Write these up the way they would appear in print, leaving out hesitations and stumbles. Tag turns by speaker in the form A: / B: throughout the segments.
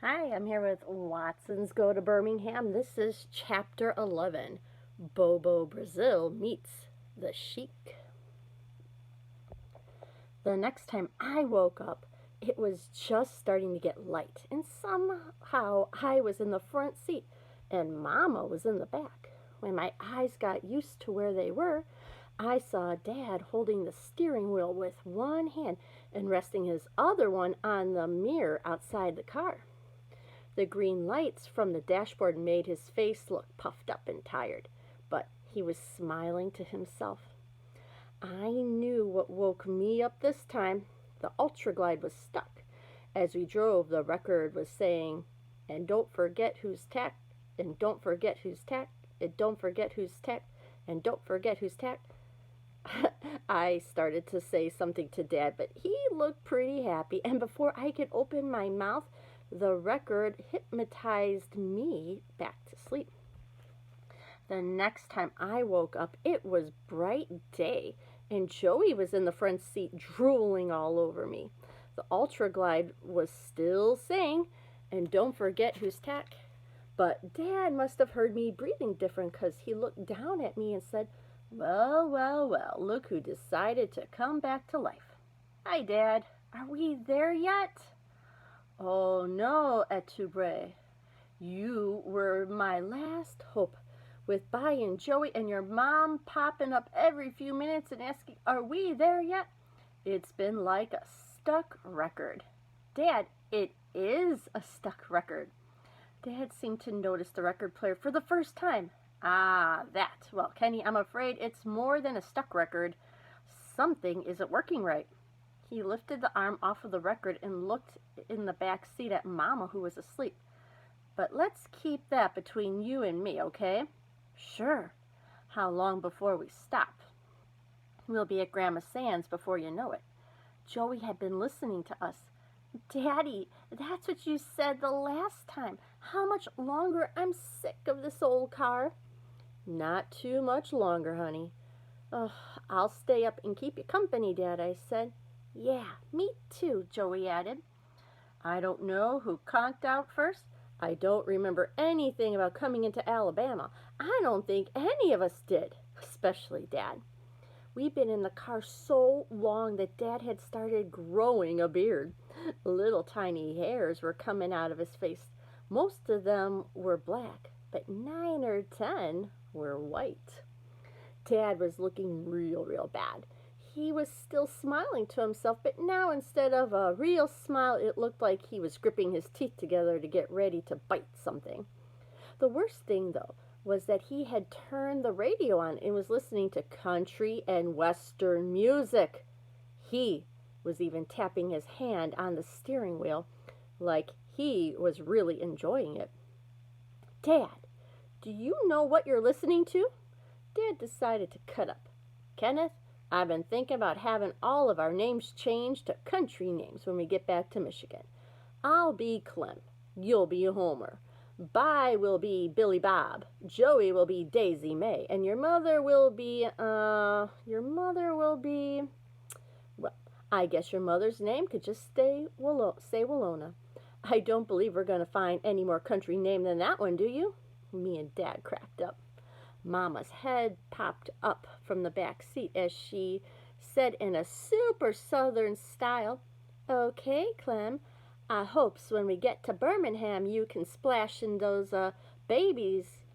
A: Hi, I'm here with Watson's Go to Birmingham. This is Chapter 11. Bobo Brazil meets the Sheik. The next time I woke up, it was just starting to get light, and somehow I was in the front seat and Mama was in the back. When my eyes got used to where they were, I saw Dad holding the steering wheel with one hand and resting his other one on the mirror outside the car. The green lights from the dashboard made his face look puffed up and tired, but he was smiling to himself. I knew what woke me up this time. The Ultraglide was stuck. As we drove, the record was saying, "And don't forget who's tack, and don't forget who's tack, and don't forget who's tack, and don't forget who's tack." I started to say something to Dad, but he looked pretty happy, and before I could open my mouth, the record hypnotized me back to sleep. The next time I woke up, it was bright day, and Joey was in the front seat drooling all over me. The Ultraglide was still saying, "And don't forget who's tack." But Dad must have heard me breathing different because he looked down at me and said, "Well, well, well, look who decided to come back to life." "Hi, Dad. Are we there yet?" "Oh, no, Etoubre. You were my last hope. With Bai and Joey and your mom popping up every few minutes and asking, 'Are we there yet?' It's been like a stuck record." "Dad, it is a stuck record." Dad seemed to notice the record player for the first time. "Ah, that. Well, Kenny, I'm afraid it's more than a stuck record. Something isn't working right." He lifted the arm off of the record and looked in the back seat at Mama, who was asleep. "But let's keep that between you and me, okay?" "Sure." "How long before we stop?" "We'll be at Grandma Sands before you know it." Joey had been listening to us. "Daddy, that's what you said the last time. How much longer? I'm sick of this old car." "Not too much longer, honey." "Oh, I'll stay up and keep you company, Dad," I said. "Yeah, me too," Joey added. I don't know who conked out first. I don't remember anything about coming into Alabama. I don't think any of us did, especially Dad. We'd been in the car so long that Dad had started growing a beard. Little tiny hairs were coming out of his face. Most of them were black, but 9 or 10 were white. Dad was looking real bad. He was still smiling to himself, but now instead of a real smile, it looked like he was gripping his teeth together to get ready to bite something. The worst thing, though, was that he had turned the radio on and was listening to country and western music. He was even tapping his hand on the steering wheel like he was really enjoying it. "Dad, do you know what you're listening to?" Dad decided to cut up. "Kenneth, I've been thinking about having all of our names changed to country names when we get back to Michigan. I'll be Clem. You'll be Homer. Bai will be Billy Bob. Joey will be Daisy May. And your mother will be, well, I guess your mother's name could just say Willona. I don't believe we're going to find any more country name than that one, do you?" Me and Dad cracked up. Mama's head popped up from the back seat as she said in a super southern style, "Okay, Clem, I hopes when we get to Birmingham you can splash in those babies.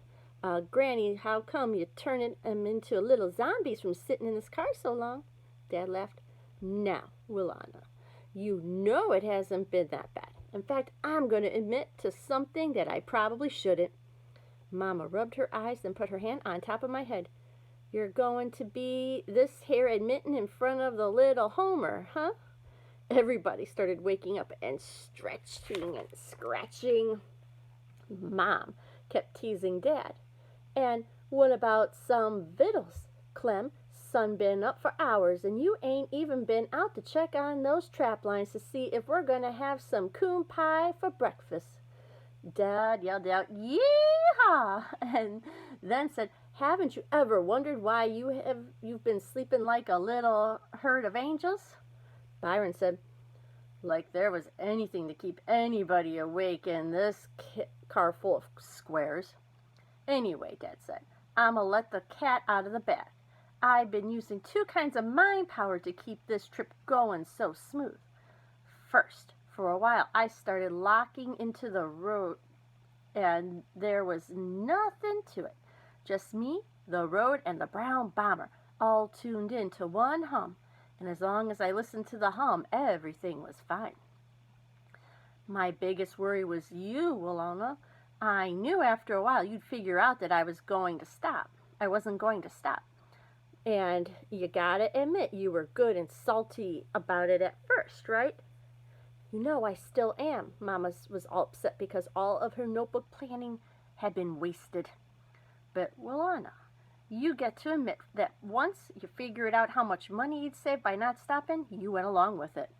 A: Granny, how come you turning them into little zombies from sitting in this car so long?" Dad laughed. "Now, Willana, you know it hasn't been that bad. In fact, I'm going to admit to something that I probably shouldn't." Mama rubbed her eyes and put her hand on top of my head. "You're going to be this here admitting in front of the little Homer, huh?" Everybody started waking up and stretching and scratching. Mom kept teasing Dad. "And what about some vittles, Clem? Sun been up for hours and you ain't even been out to check on those trap lines to see if we're going to have some coon pie for breakfast." Dad yelled out, "Yeehaw!" and then said, "Haven't you ever wondered why you've been sleeping like a little herd of angels?" Byron said, Like there was anything to keep anybody awake in this car full of squares. Anyway, Dad said, I'ma let the cat out of the bag. I've been using two kinds of mind power to keep this trip going so smooth. First, for a while, I started locking into the road, and there was nothing to it. Just me, the road, and the brown bomber, all tuned in to one hum. And as long as I listened to the hum, everything was fine. My biggest worry was you, Willona. I knew after a while you'd figure out that I wasn't going to stop. And you gotta admit you were good and salty about it at first, right? You know I still am. Mama was all upset because all of her notebook planning had been wasted. But Willana, you get to admit that once you figured out how much money you'd save by not stopping, you went along with it.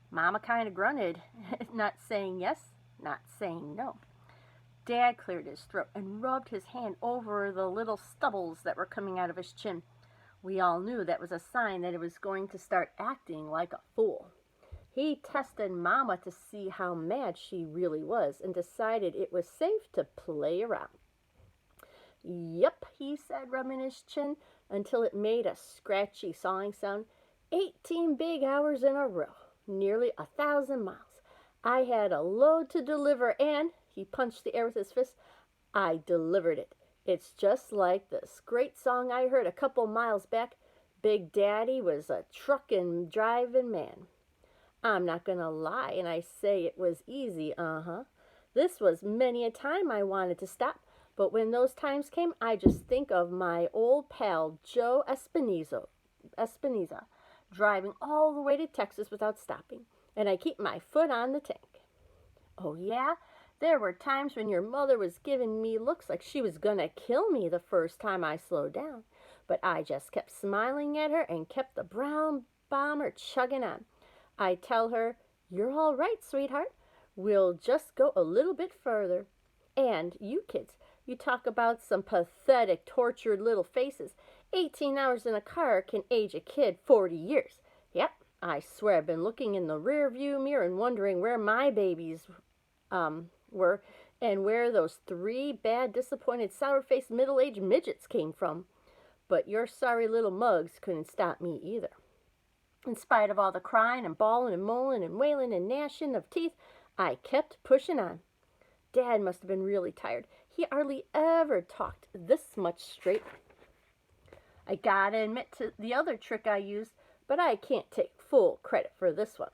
A: Mama kind of grunted, not saying yes, not saying no. Dad cleared his throat and rubbed his hand over the little stubbles that were coming out of his chin. We all knew that was a sign that he was going to start acting like a fool. He tested Mama to see how mad she really was and decided it was safe to play around. Yep, he said, rubbing his chin until it made a scratchy sawing sound. 18 big hours in a row, nearly 1,000 miles. I had a load to deliver and, he punched the air with his fist, I delivered it. It's just like this great song I heard a couple miles back. Big Daddy was a truckin' driving man. I'm not gonna lie and I say it was easy, This was many a time I wanted to stop, but when those times came, I just think of my old pal Joe Espinoza, driving all the way to Texas without stopping, and I keep my foot on the tank. Oh yeah? There were times when your mother was giving me looks like she was gonna kill me the first time I slowed down, but I just kept smiling at her and kept the brown bomber chugging on. I tell her, you're all right, sweetheart. We'll just go a little bit further. And you kids, you talk about some pathetic, tortured little faces. 18 hours in a car can age a kid 40 years. Yep, I swear I've been looking in the rear view mirror and wondering where my babies were and where those 3 bad, disappointed, sour-faced, middle-aged midgets came from. But your sorry little mugs couldn't stop me either. In spite of all the crying and bawling and moaning and wailing and gnashing of teeth, I kept pushing on. Dad must have been really tired. He hardly ever talked this much straight. I gotta admit to the other trick I used, but I can't take full credit for this one.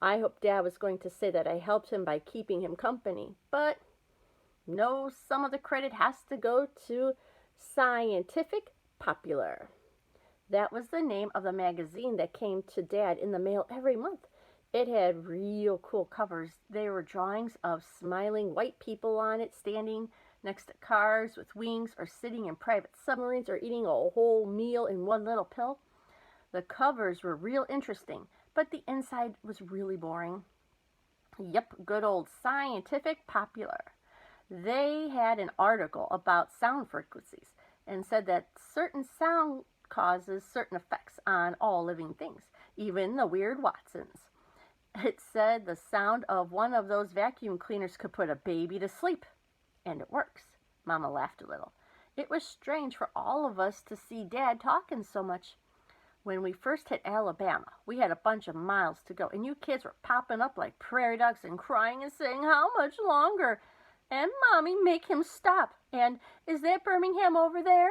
A: I hoped Dad was going to say that I helped him by keeping him company, but no, some of the credit has to go to Scientific Popular. That was the name of the magazine that came to Dad in the mail every month. It had real cool covers. They were drawings of smiling white people on it, standing next to cars with wings, or sitting in private submarines, or eating a whole meal in one little pill. The covers were real interesting, but the inside was really boring. Yep, good old Scientific Popular. They had an article about sound frequencies and said that certain sound causes certain effects on all living things, even the weird Watsons. It said the sound of one of those vacuum cleaners could put a baby to sleep. And it works. Mama laughed a little. It was strange for all of us to see Dad talking so much. When we first hit Alabama, we had a bunch of miles to go, and you kids were popping up like prairie dogs and crying and saying, how much longer? And Mommy, make him stop. And is that Birmingham over there?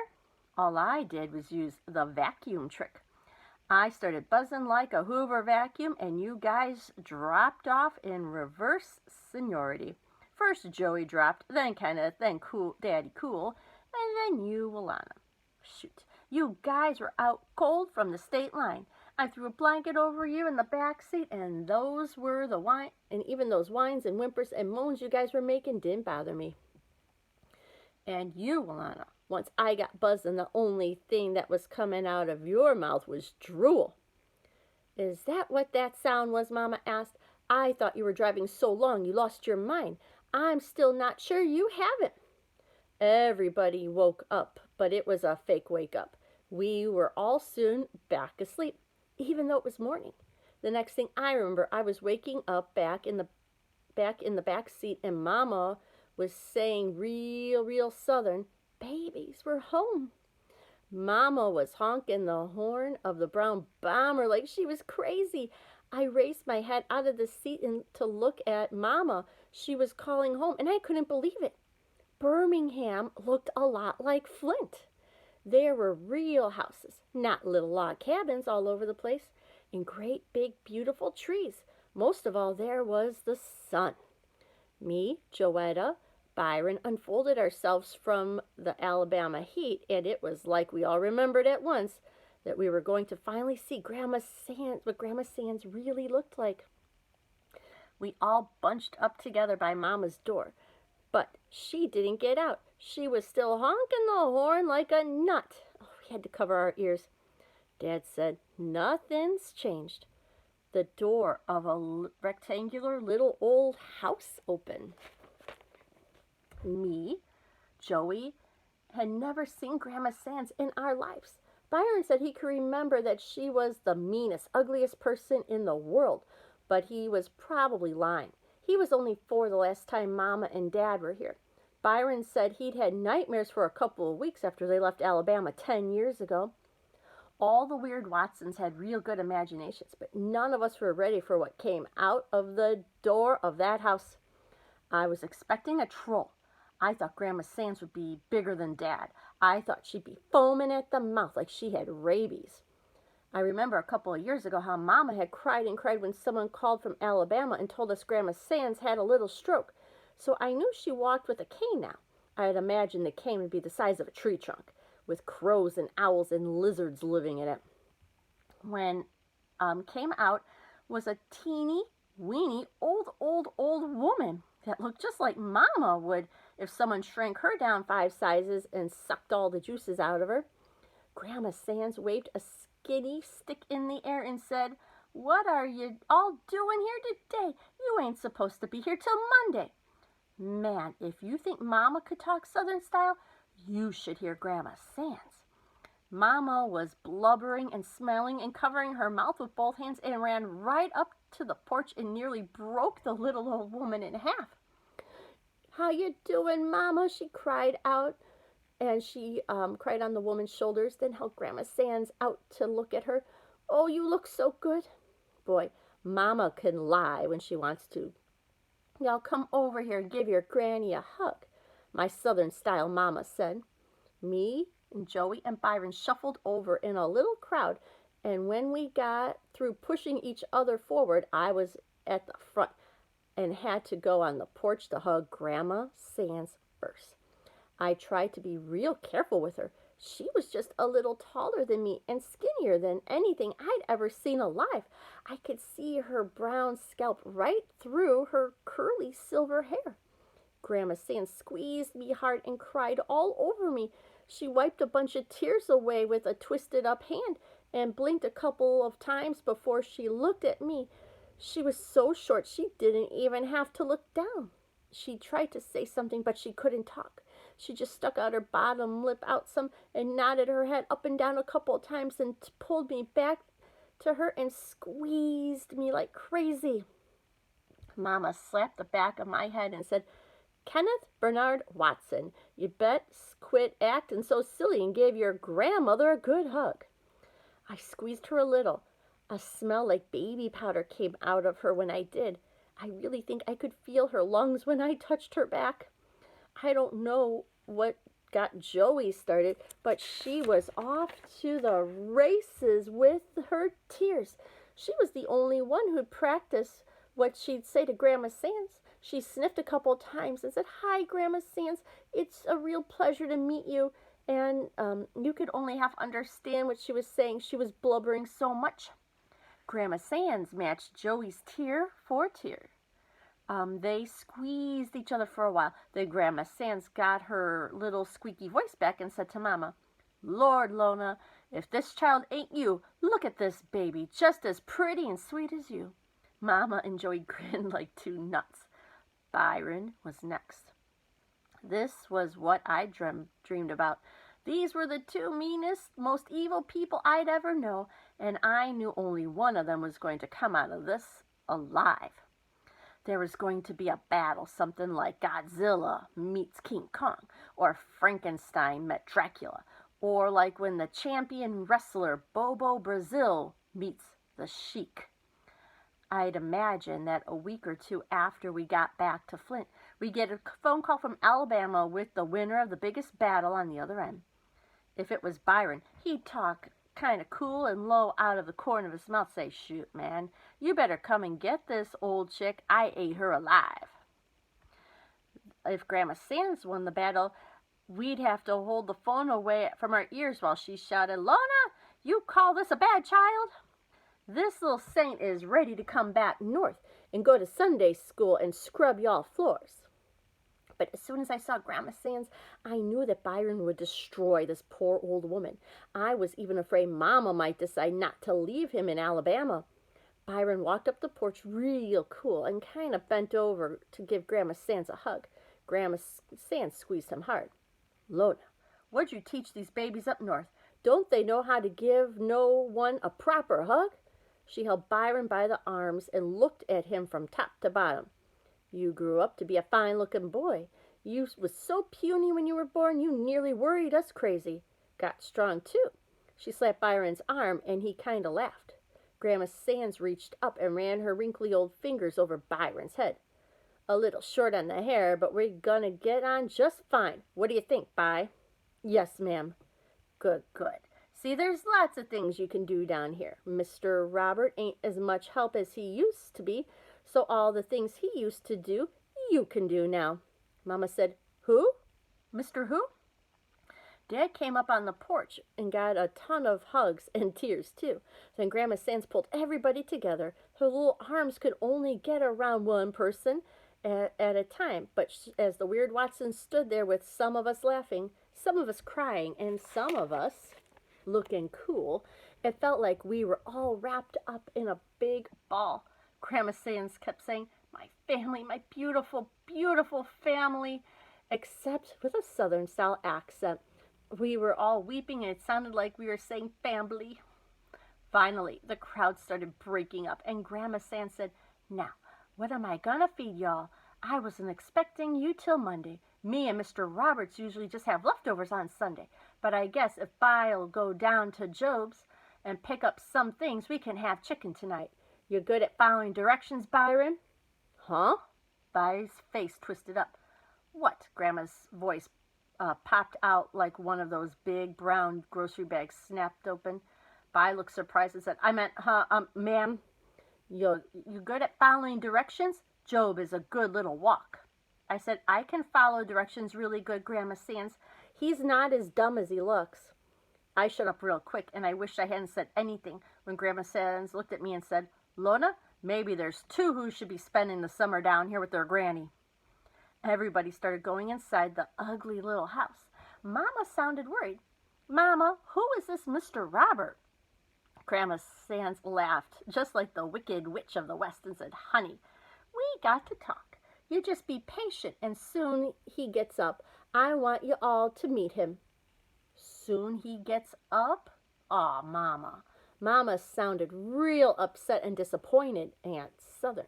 A: All I did was use the vacuum trick. I started buzzing like a Hoover vacuum, and you guys dropped off in reverse seniority. First Joey dropped, then Kenneth, then Daddy Cool, and then you, Willana. Shoot, you guys were out cold from the state line. I threw a blanket over you in the back seat, and those were the whine, and even those whines and whimpers and moans you guys were making didn't bother me. And you, Willana, once I got buzzing, the only thing that was coming out of your mouth was drool. Is that what that sound was, Mama asked. I thought you were driving so long you lost your mind. I'm still not sure you haven't. Everybody woke up, but it was a fake wake up. We were all soon back asleep, even though it was morning. The next thing I remember, I was waking up back in the back seat, and Mama was saying real southern, "Babies, we're home." Mama was honking the horn of the brown bomber like she was crazy. I raised my head out of the seat and to look at Mama. She was calling home, and I couldn't believe it. Birmingham looked a lot like Flint. There were real houses, not little log cabins all over the place, and great big beautiful trees. Most of all, there was the sun. Me, Joetta, Byron unfolded ourselves from the Alabama heat, and it was like we all remembered at once that we were going to finally see Grandma Sands, what Grandma Sands really looked like. We all bunched up together by Mama's door, but she didn't get out. She was still honking the horn like a nut. Oh, we had to cover our ears. Dad said, "Nothing's changed." The door of a rectangular little old house opened. Me, Joey, had never seen Grandma Sands in our lives. Byron said he could remember that she was the meanest, ugliest person in the world, but he was probably lying. He was only 4 the last time Mama and Dad were here. Byron said he'd had nightmares for a couple of weeks after they left Alabama 10 years ago. All the weird Watsons had real good imaginations, but none of us were ready for what came out of the door of that house. I was expecting a troll. I thought Grandma Sands would be bigger than Dad. I thought she'd be foaming at the mouth like she had rabies. I remember a couple of years ago how Mama had cried and cried when someone called from Alabama and told us Grandma Sands had a little stroke. So I knew she walked with a cane now. I had imagined the cane would be the size of a tree trunk, with crows and owls and lizards living in it. When came out was a teeny, weeny, old woman that looked just like Mama would if someone shrank her down 5 sizes and sucked all the juices out of her. Grandma Sands waved a skinny stick in the air and said, "What are you all doing here today? You ain't supposed to be here till Monday." Man, if you think Mama could talk Southern style, you should hear Grandma Sands. Mama was blubbering and smelling and covering her mouth with both hands and ran right up to the porch and nearly broke the little old woman in half. "How you doing, Mama?" she cried out, and she cried on the woman's shoulders, then held Grandma Sands out to look at her. "Oh, you look so good." Boy, Mama can lie when she wants to. "Now come over here and give your granny a hug," my Southern style Mama said. Me and Joey and Byron shuffled over in a little crowd, and when we got through pushing each other forward, I was at the front and had to go on the porch to hug Grandma Sands first. I tried to be real careful with her. She was just a little taller than me and skinnier than anything I'd ever seen alive. I could see her brown scalp right through her curly silver hair. Grandma Sands squeezed me hard and cried all over me. She wiped a bunch of tears away with a twisted up hand and blinked a couple of times before she looked at me. She was so short she didn't even have to look down. She tried to say something, but she couldn't talk. She just stuck out her bottom lip out some and nodded her head up and down a couple of times and pulled me back to her and squeezed me like crazy. Mama slapped the back of my head and said, "Kenneth Bernard Watson, you bet quit acting so silly and give your grandmother a good hug." I squeezed her a little. A smell like baby powder came out of her when I did. I really think I could feel her lungs when I touched her back. I don't know what got Joey started, but she was off to the races with her tears. She was the only one who'd practiced what she'd say to Grandma Sands. She sniffed a couple times and said, "Hi, Grandma Sands. It's a real pleasure to meet you." And you could only half understand what she was saying. She was blubbering so much. Grandma Sands matched Joey's tear for tear. They squeezed each other for a while. Then Grandma Sands got her little squeaky voice back and said to Mama, "Lord, Lona, if this child ain't you, look at this baby, just as pretty and sweet as you." Mama and Joey grinned like 2 nuts. Byron was next. This was what I dreamed about. These were the 2 meanest, most evil people I'd ever know, and I knew only one of them was going to come out of this alive. There was going to be a battle, something like Godzilla meets King Kong, or Frankenstein met Dracula, or like when the champion wrestler Bobo Brazil meets the Sheik. I'd imagine that a week or two after we got back to Flint, we'd get a phone call from Alabama with the winner of the biggest battle on the other end. If it was Byron, he'd talk kind of cool and low out of the corner of his mouth, say, "Shoot, man, you better come and get this old chick. I ate her alive." If Grandma Sands won the battle, we'd have to hold the phone away from our ears while she shouted, "Lona, you call this a bad child? This little saint is ready to come back north and go to Sunday school and scrub y'all floors." But as soon as I saw Grandma Sands, I knew that Byron would destroy this poor old woman. I was even afraid Mama might decide not to leave him in Alabama. Byron walked up the porch real cool and kind of bent over to give Grandma Sands a hug. Grandma Sands squeezed him hard. "Lona, what'd you teach these babies up north? Don't they know how to give no one a proper hug?" She held Byron by the arms and looked at him from top to bottom. "You grew up to be a fine-looking boy. You was so puny when you were born, you nearly worried us crazy. Got strong, too." She slapped Byron's arm, and he kind of laughed. Grandma Sands reached up and ran her wrinkly old fingers over Byron's head. "A little short on the hair, but we're gonna get on just fine. What do you think, By?" "Yes, ma'am." "Good, good. See, there's lots of things you can do down here. Mr. Robert ain't as much help as he used to be, so all the things he used to do, you can do now." Mama said, "Who? Mr. Who?" Dad came up on the porch and got a ton of hugs and tears, too. Then Grandma Sands pulled everybody together. Her little arms could only get around one person at a time, but as the Weird Watson stood there with some of us laughing, some of us crying, and some of us looking cool, it felt like we were all wrapped up in a big ball. Grandma Sands kept saying, "My family, my beautiful, beautiful family," except with a Southern-style accent. We were all weeping, and it sounded like we were saying "fambly." Finally, the crowd started breaking up, and Grandma Sands said, "Now, what am I gonna feed y'all? I wasn't expecting you till Monday. Me and Mr. Roberts usually just have leftovers on Sunday, but I guess if Bi'll go down to Job's and pick up some things, we can have chicken tonight. You good at following directions, Byron?" "Huh?" By's face twisted up. "What?" Grandma's voice popped out like one of those big brown grocery bags snapped open. By looked surprised and said, "I meant, ma'am, you good at following directions? Job is a good little walk." I said, "I can follow directions really good, Grandma Sands. He's not as dumb as he looks." I shut up real quick, and I wished I hadn't said anything when Grandma Sands looked at me and said, "Lona, maybe there's two who should be spending the summer down here with their granny." Everybody started going inside the ugly little house. Mama sounded worried. "Mama, who is this Mr. Robert?" Grandma Sands laughed, just like the Wicked Witch of the West, and said, "Honey, we got to talk. You just be patient, and soon he gets up. I want you all to meet him." "Soon he gets up?" "Aw, Mama." Mama sounded real upset and disappointed, Aunt Southern,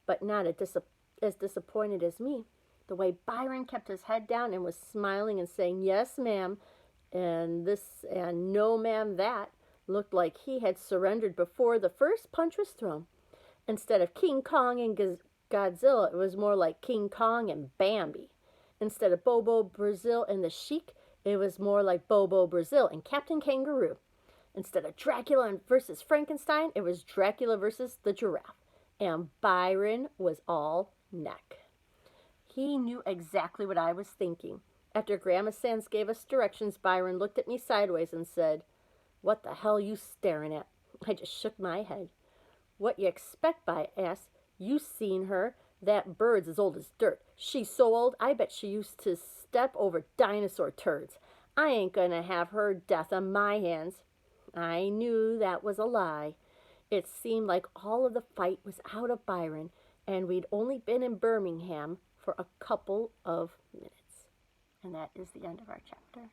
A: but not as disappointed as me. The way Byron kept his head down and was smiling and saying, "Yes, ma'am," and this and "No, ma'am," that, looked like he had surrendered before the first punch was thrown. Instead of King Kong and Godzilla, it was more like King Kong and Bambi. Instead of Bobo Brazil and the Sheik, it was more like Bobo Brazil and Captain Kangaroo. Instead of Dracula versus Frankenstein, it was Dracula versus the giraffe. And Byron was all neck. He knew exactly what I was thinking. After Grandma Sands gave us directions, Byron looked at me sideways and said, "What the hell you staring at?" I just shook my head. "What you expect?" I asked. "You seen her. That bird's as old as dirt. She's so old, I bet she used to step over dinosaur turds. I ain't gonna have her death on my hands." I knew that was a lie. It seemed like all of the fight was out of Byron, and we'd only been in Birmingham for a couple of minutes. And that is the end of our chapter.